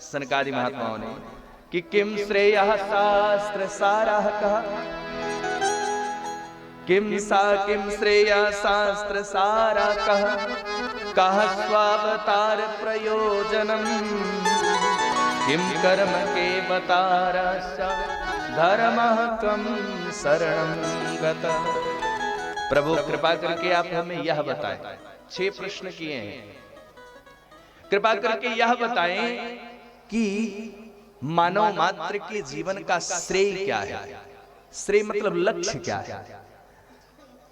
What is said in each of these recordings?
सनकादि महात्माओं ने कि किम श्रेयः शास्त्र सारः कहा, किम श्रेयः शास्त्र सारा कह स्वावतार प्रयोजनम, किम कर्म के बतारस्य धर्मः कम शरणं गतः। प्रभु कृपा करके आप हमें यह बताएं, 6 प्रश्न किए हैं, कृपा करके यह बताएं कि मानव मात्र के जीवन का श्रेय क्या है। श्रेय मतलब लक्ष्य क्या है।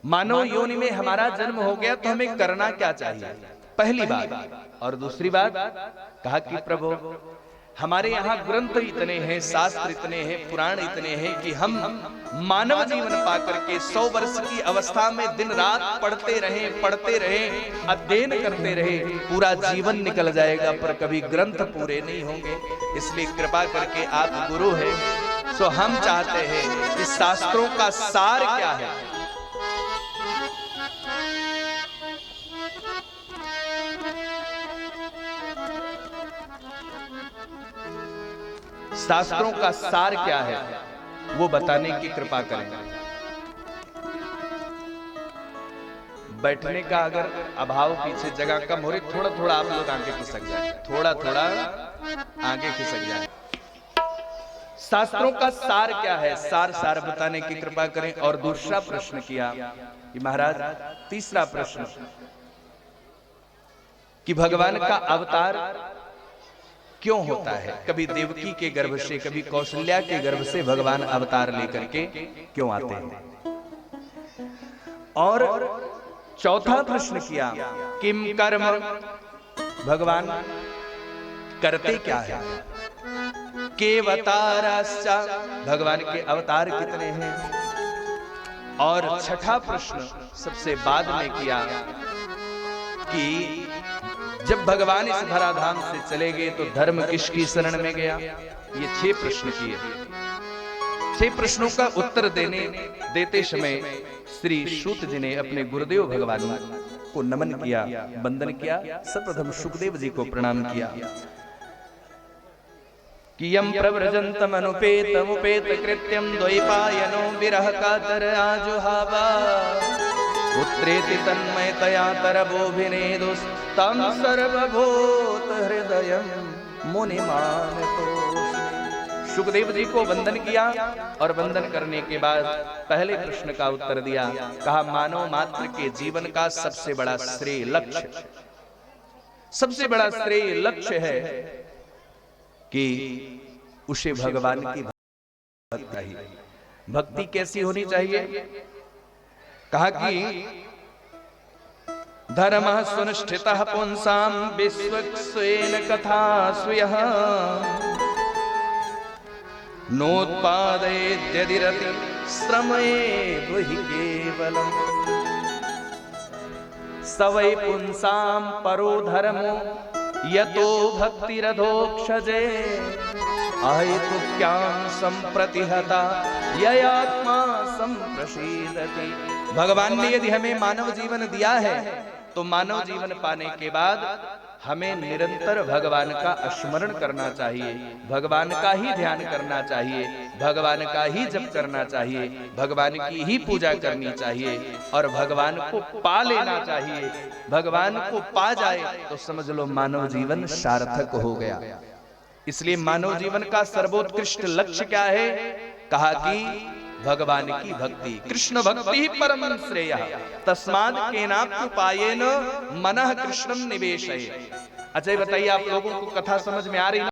मानव योनि में हमारा जन्म हो गया तो हमें करना क्या चाहिए, पहली बात। और दूसरी बात कहा कि प्रभु हमारे यहाँ ग्रंथ इतने हैं, शास्त्र इतने हैं, पुराण इतने हैं कि हम मानव जीवन पाकर के 100 वर्ष की अवस्था में दिन रात पढ़ते रहें, अध्ययन करते रहे, पूरा जीवन निकल जाएगा पर कभी ग्रंथ पूरे नहीं होंगे। इसलिए कृपा करके आप गुरु हैं, सो हम चाहते हैं कि शास्त्रों का सार क्या है, शास्त्रों का सार क्या है वो बताने की कृपा करें। बैठने का अगर अभाव, पीछे जगह कम हो रही, थोड़ा थोड़ा आप लोग आगे खिसक जाए, थोड़ा थोड़ा आगे खिसक जाए। शास्त्रों का सार क्या है, सार बताने की कृपा करें। और दूसरा प्रश्न किया कि महाराज, तीसरा प्रश्न कि भगवान का अवतार क्यों होता है, कभी देवकी के गर्भ से, कभी कौशल्या के गर्भ से भगवान अवतार लेकर के क्यों आते हैं। और चौथा प्रश्न किया किम कर्म, भगवान करते क्या है, केवताराश्च, भगवान के अवतार कितने हैं। और छठा प्रश्न सबसे बाद में किया कि जब भगवान इस धराधाम से चले गए तो धर्म किसकी शरण में गया। ये 6 प्रश्न किए। 6 प्रश्नों का उत्तर देते समय श्री सूत जी ने अपने गुरुदेव भगवान को नमन किया, वंदन किया। सर्वप्रथम सुखदेव जी को प्रणाम किया कि यम प्रव्रजन्तम अनुपेतमुपेत कृत्यम द्वैपायनो विरह कातर आजुहावा, पुत्रेति तन्मयतया तरबोभिनेदुस्तं सर्वभूत हृदयं मुनिमानतोऽस्मि। सुखदेव जी को वंदन किया और वंदन करने के बाद पहले प्रश्न का उत्तर दिया। कहा मानव मात्र के जीवन का सबसे बड़ा श्रेय लक्ष्य, सबसे बड़ा श्रेय लक्ष्य है कि उसे भगवान की भक्ति चाहिए। भक्ति कैसी होनी चाहिए। कहा कि धर्मः सुनिष्ठितः पुंसां विश्वक्सेन कथा स्वीयः, नोत्पादयेद्यदिरति श्रमयेद् हि केवलम्, स वै पुंसां परो धर्मो यतो भक्तिरधोक्षजे, अहेतुक्यां सम्प्रतिहता ययात्मा सम्प्रसीदति। भगवान ने यदि हमें मानव जीवन दिया है तो मानव जीवन पाने के बाद हमें निरंतर भगवान का स्मरण करना चाहिए, भगवान का ही ध्यान करना चाहिए, भगवान का ही जप करना चाहिए, भगवान की ही पूजा करनी चाहिए और भगवान को पा लेना चाहिए। भगवान को पा जाए तो समझ लो मानव जीवन सार्थक हो गया। इसलिए मानव जीवन का सर्वोत्कृष्ट लक्ष्य क्या है। कहा कि भगवान की भक्ति, कृष्ण भक्ति परम श्रेयः, तस्माद् केनाप्युपायेन मनः कृष्णं निवेशयेत्। अच्छा बताइए, आप लोगों को कथा समझ में आ रही है?